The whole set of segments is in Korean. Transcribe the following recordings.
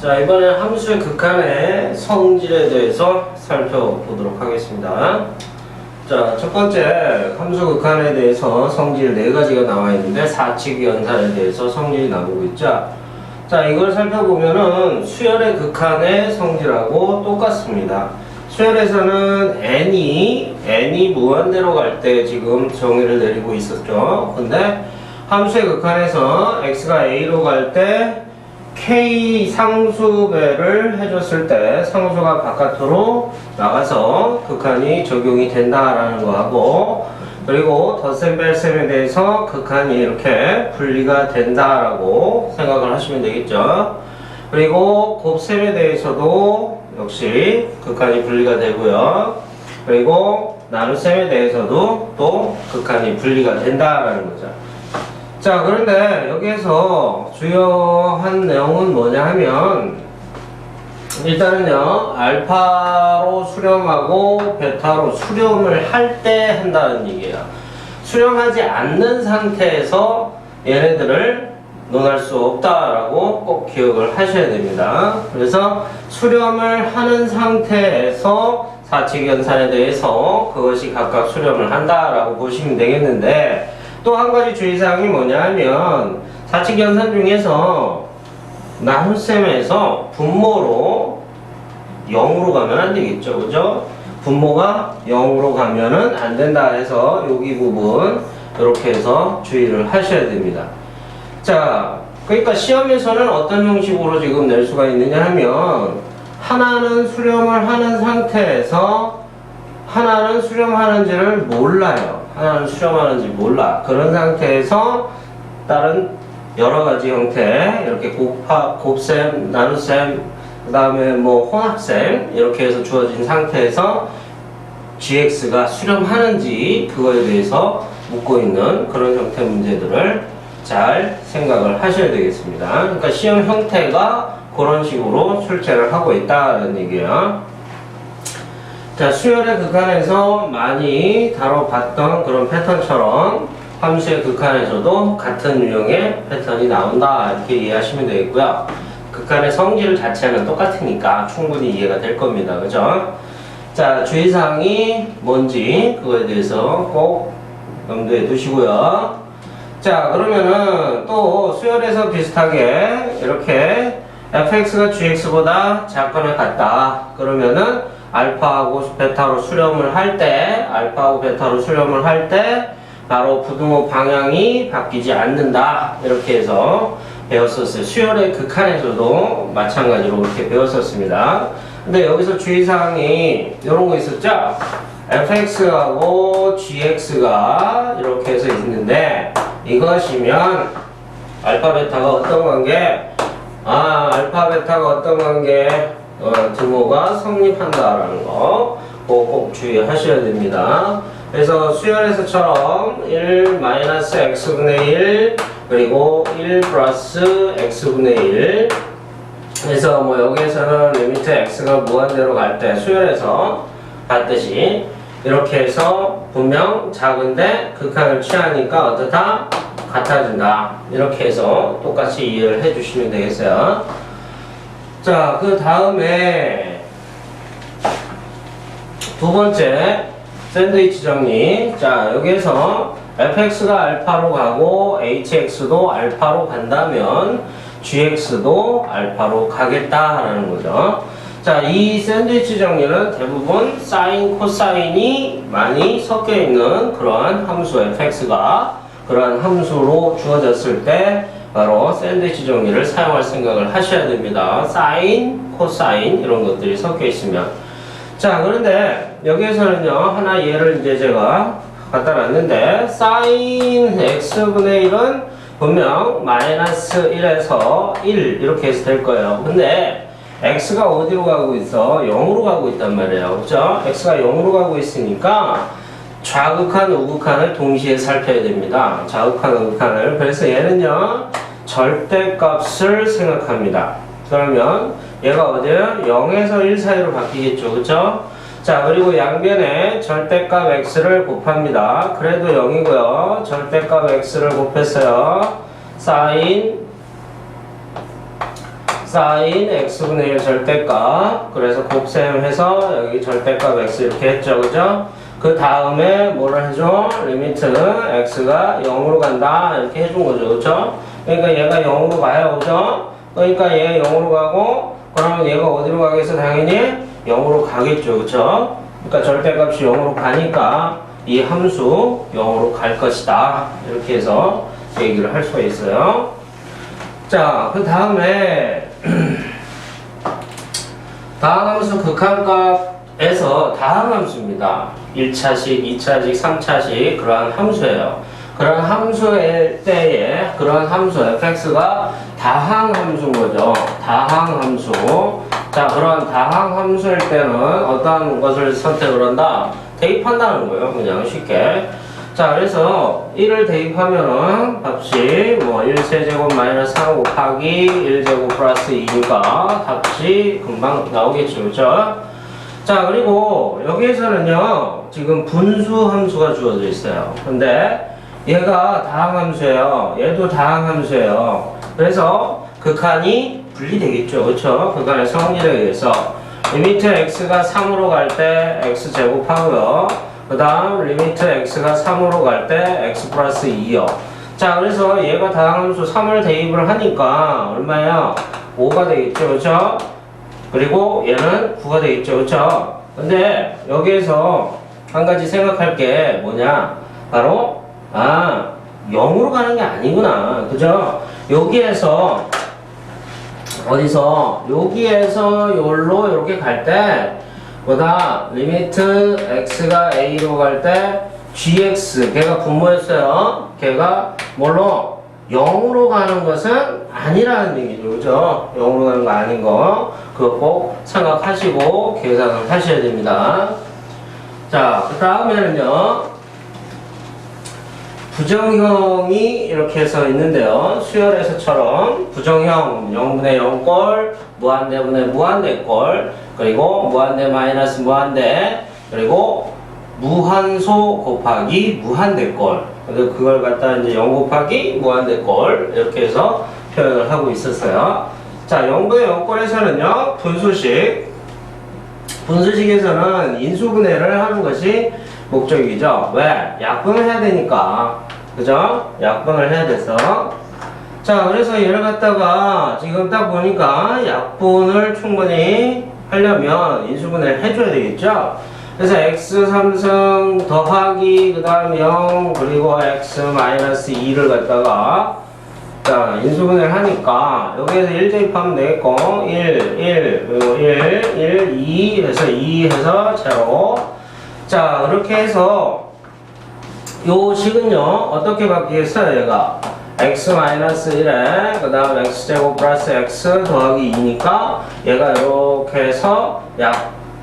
자, 이번엔 함수의 극한의 성질에 대해서 살펴보도록 하겠습니다. 자, 첫 번째 함수 극한에 대해서 성질 4가지가 나와 있는데 사칙 연산에 대해서 성질이 나오고 있죠. 자, 이걸 살펴보면은 수열의 극한의 성질하고 똑같습니다. 수열에서는 n이 무한대로 갈 때 지금 정의를 내리고 있었죠. 근데 함수의 극한에서 x가 a로 갈 때 k 상수배를 해줬을 때 상수가 바깥으로 나가서 극한이 적용이 된다라는 거하고, 그리고 덧셈 뺄셈에 대해서 극한이 이렇게 분리가 된다라고 생각을 하시면 되겠죠. 그리고 곱셈에 대해서도 역시 극한이 분리가 되고요. 그리고 나눗셈에 대해서도 또 극한이 분리가 된다라는 거죠. 자, 그런데 여기에서 주요한 내용은 뭐냐 하면, 일단은요, 알파로 수렴하고 베타로 수렴을 할 때 한다는 얘기예요. 수렴하지 않는 상태에서 얘네들을 논할 수 없다라고 꼭 기억을 하셔야 됩니다. 그래서 수렴을 하는 상태에서 사칙연산에 대해서 그것이 각각 수렴을 한다라고 보시면 되겠는데, 또 한 가지 주의사항이 뭐냐 하면, 사칙연산 중에서 나눗셈에서 분모로 0으로 가면 안 되겠죠. 그죠? 분모가 0으로 가면은 안 된다 해서 여기 부분 이렇게 해서 주의를 하셔야 됩니다. 자, 그러니까 시험에서는 어떤 형식으로 지금 낼 수가 있느냐 하면, 하나는 수렴을 하는 상태에서 하나는 수렴하는지를 몰라요. 하나는 수렴하는지 몰라. 그런 상태에서 다른 여러가지 형태, 이렇게 곱셈, 나눗셈, 그 다음에 뭐 혼합셈 이렇게 해서 주어진 상태에서 gx가 수렴하는지 그거에 대해서 묻고 있는 그런 형태 문제들을 잘 생각을 하셔야 되겠습니다. 그러니까 시험 형태가 그런 식으로 출제를 하고 있다는 얘기예요. 자, 수열의 극한에서 많이 다뤄봤던 그런 패턴처럼 함수의 극한에서도 같은 유형의 패턴이 나온다, 이렇게 이해하시면 되겠고요. 극한의 성질 자체는 똑같으니까 충분히 이해가 될 겁니다. 그죠? 자, 주의사항이 뭔지 그거에 대해서 꼭 염두에 두시고요. 자, 그러면은 또 수열에서 비슷하게 이렇게 fx가 gx보다 작거나 같다 그러면은 알파하고 베타로 수렴을 할 때, 바로 부등호 방향이 바뀌지 않는다, 이렇게 해서 배웠었어요. 수열의 극한에서도 마찬가지로 그렇게 배웠었습니다. 근데 여기서 주의사항이 이런 거 있었죠? fx하고 gx가 이렇게 해서 있는데, 이것이면 알파 베타가 어떤 관계? 알파 베타가 어떤 관계? 등호가 성립한다라는 거 꼭 주의하셔야 됩니다. 그래서 수열에서처럼 1-x분의 1 그리고 1 플러스 x분의 1 그래서 뭐 여기에서는 리미트 x가 무한대로 갈 때 수열에서 봤듯이 이렇게 해서 분명 작은데 극한을 취하니까 어떻다? 같아진다. 이렇게 해서 똑같이 이해를 해주시면 되겠어요. 자, 그 다음에 두 번째 샌드위치 정리. 자, 여기에서 fx가 알파로 가고 hx도 알파로 간다면 gx도 알파로 가겠다라는 거죠. 자, 이 샌드위치 정리는 대부분 사인, 코사인이 많이 섞여 있는 그러한 함수 fx가 그러한 함수로 주어졌을 때 바로 샌드위치 정리를 사용할 생각을 하셔야 됩니다. 사인, 코사인 이런 것들이 섞여 있으면. 자, 그런데 여기에서는요, 하나 예를 이제 제가 갖다 놨는데, 사인 x분의 1은 분명 마이너스 1에서 1 이렇게 해서 될 거예요. 근데 x가 어디로 가고 있어? 0으로 가고 있단 말이에요. 그죠? x가 0으로 가고 있으니까 좌극한, 우극한을 동시에 살펴야 됩니다. 좌극한, 우극한을. 그래서 얘는요, 절대값을 생각합니다. 그러면 얘가 어디에요? 0에서 1 사이로 바뀌겠죠. 그쵸? 자, 그리고 양변에 절대값 x를 곱합니다. 그래도 0이고요. 절대값 x를 곱했어요. 사인 사인 x분의 1 절대값. 그래서 곱셈해서 여기 절대값 x 이렇게 했죠. 그죠? 그 다음에 뭐를 해줘? 리미트 x가 0으로 간다. 이렇게 해준 거죠. 그죠? 그러니까 얘가 0으로 가요. 그죠? 그러니까 얘 0으로 가고, 그러면 얘가 어디로 가겠어? 당연히 0으로 가겠죠. 그죠? 그러니까 절대값이 0으로 가니까 이 함수 0으로 갈 것이다. 이렇게 해서 얘기를 할 수가 있어요. 자, 그 다음에 다항함수 극한값에서 다항함수입니다. 1차식, 2차식, 3차식 그러한 함수예요. 그런 함수일 때에 그런 함수 fx가 다항함수인 거죠. 다항함수. 자, 그런 다항함수일 때는 어떠한 것을 선택을 한다? 대입한다는 거예요. 그냥 쉽게. 자, 그래서 1을 대입하면은 값이 뭐 1세제곱 마이너스 3 곱하기 1제곱 플러스 2니까 값이 금방 나오겠죠. 그죠? 자, 그리고 여기에서는요, 지금 분수 함수가 주어져 있어요. 근데 얘가 다항함수예요. 얘도 다항함수예요. 그래서 극한이 분리되겠죠. 그렇죠? 극한의 성질에 의해서 리미트 x가 3으로 갈 때 x 제곱하고요. 그 다음 리미트 x가 3으로 갈 때 x 플러스 2요. 자, 그래서 얘가 다항함수 3을 대입을 하니까 얼마예요? 5가 되겠죠. 그렇죠? 그리고 얘는 9가 되겠죠. 그렇죠? 근데 여기에서 한 가지 생각할 게 뭐냐? 바로 0으로 가는 게 아니구나. 그죠? 여기에서 어디서 여기에서 여기로 이렇게 갈 때 보다 리미트 x가 a로 갈 때 gx 걔가 분모였어요. 걔가 뭘로 0으로 가는 것은 아니라는 얘기죠. 그죠? 0으로 가는 거 아닌 거 그거 꼭 생각하시고 계산을 하셔야 됩니다. 자, 그 다음에는요, 부정형이 이렇게 해서 있는데요. 수열에서처럼 부정형 0분의 0꼴, 무한대분의 무한대꼴, 그리고 무한대 마이너스 무한대, 그리고 무한소 곱하기 무한대꼴. 그래서 그걸 갖다 이제 0 곱하기 무한대꼴 이렇게 해서 표현을 하고 있었어요. 자, 0분의 0꼴에서는요, 분수식에서는 인수분해를 하는 것이 목적이죠. 왜? 약분을 해야 되니까. 그죠? 약분을 해야 돼서. 자, 그래서 얘를 갖다가 지금 딱 보니까 약분을 충분히 하려면 인수분해를 해줘야 되겠죠? 그래서 x 3승 더하기 그 다음 0 그리고 x 마이너스 2를 갖다가 자, 인수분해를 하니까 여기에서 1 대입하면 되겠고 1 그리고 1 2 해서 2 해서 제로. 자, 그렇게 해서 요 식은요 어떻게 바뀌겠어요? 얘가 x-1에 그 다음 x제곱 플러스 x 더하기 2니까 얘가 이렇게 해서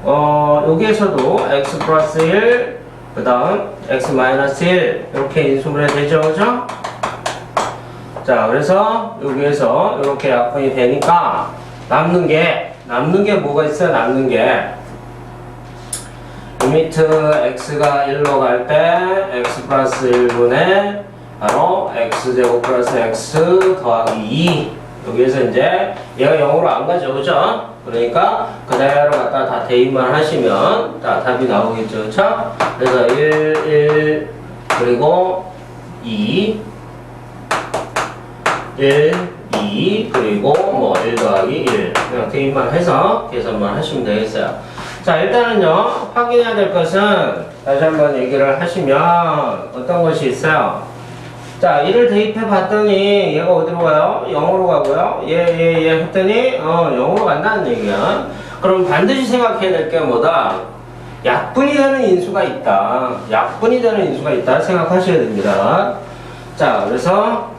여기에서도 x 플러스 1 그 다음 x-1 이렇게 인수분해 되죠. 그죠? 자, 그래서 여기에서 이렇게 약분이 되니까 남는 게 뭐가 있어요? 남는 게 리미트 x가 1로 갈 때 x 플러스 1분의 바로 x제곱 플러스 x 더하기 2. 여기에서 이제 얘가 0으로 안 가죠. 그죠? 그러니까 그대로 갖다 다 대입만 하시면 자, 답이 나오겠죠. 그쵸? 그래서 1 그리고 2 2 그리고 뭐 1 더하기 1 그냥 대입만 해서 계산만 하시면 되겠어요. 자, 일단은요 확인해야 될 것은 다시 한번 얘기를 하시면 어떤 것이 있어요. 자, 1을 대입해 봤더니 얘가 어디로 가요? 0으로 가고요. 얘 했더니 0으로 간다는 얘기야. 그럼 반드시 생각해야 될 게 뭐다? 약분이 되는 인수가 있다. 약분이 되는 인수가 있다 생각하셔야 됩니다. 자, 그래서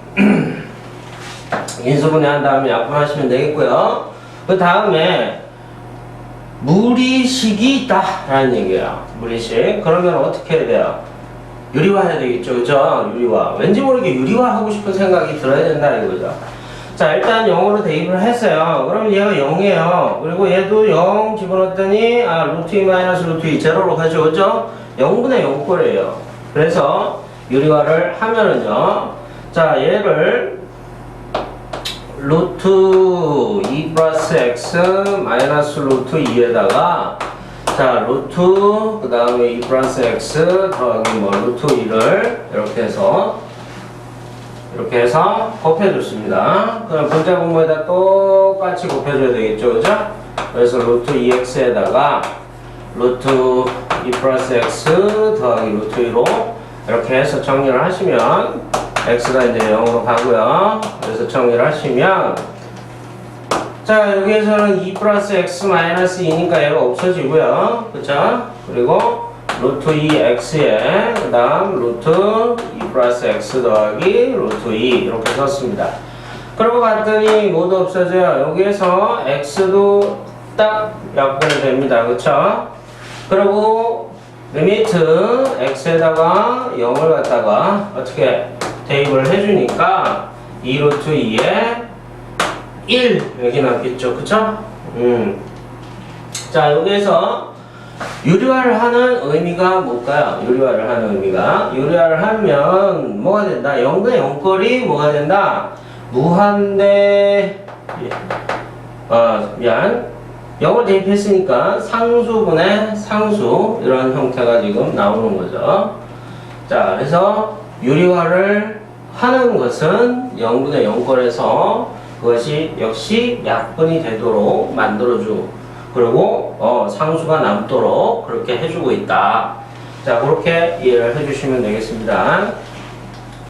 인수분해한 다음에 약분하시면 되겠고요. 그 다음에 무리식이 있다 라는 얘기예요. 무리식. 그러면 어떻게 해야 돼요? 유리화해야 되겠죠. 그죠? 유리화. 왠지 모르게 유리화하고 싶은 생각이 들어야 된다 이거죠. 자, 일단 0으로 대입을 했어요. 그럼 얘가 0이에요. 그리고 얘도 0 집어넣었더니 루트 2 마이너스 루트 2 제로로 가죠. 그죠? 0분의 0꼴이에요. 그래서 유리화를 하면은요. 자, 얘를 루트 2 플러스 x 마이너스 루트 2에다가 자 루트 그 다음에 2 플러스 x 더하기 뭐 루트 2를 이렇게 해서 곱해줬습니다. 그럼 분자 분모에다 똑같이 곱해줘야 되겠죠, 그죠? 그래서 루트 2x에다가 루트 2 플러스 x 더하기 루트 2로 이렇게 해서 정리를 하시면 x가 이제 0으로 가고요. 그래서 정리를 하시면 자 여기에서는 2 플러스 x 마이너스 2니까 얘가 없어지고요. 그쵸? 그리고 루트 2x에 그 다음 루트 2 플러스 x 더하기 루트 2 이렇게 썼습니다. 그러고 봤더니 모두 없어져요. 여기에서 x도 딱 약분이 됩니다. 그쵸? 그리고 리미트 x에다가 0을 갖다가 어떻게 대입을 해주니까 2 루트 2에 1 여기 남겠죠. 그쵸? 자 여기에서 유리화를 하는 의미가 뭘까요? 유리화를 하는 의미가 유리화를 하면 뭐가 된다? 0과 0거리 뭐가 된다? 무한대 0을 대입했으니까 상수분의 상수 이런 형태가 지금 나오는 거죠. 자 그래서 유리화를 하는 것은 0분의 0꼴에서 그것이 역시 약분이 되도록 만들어주고 그리고 상수가 남도록 그렇게 해주고 있다. 자 그렇게 이해를 해주시면 되겠습니다.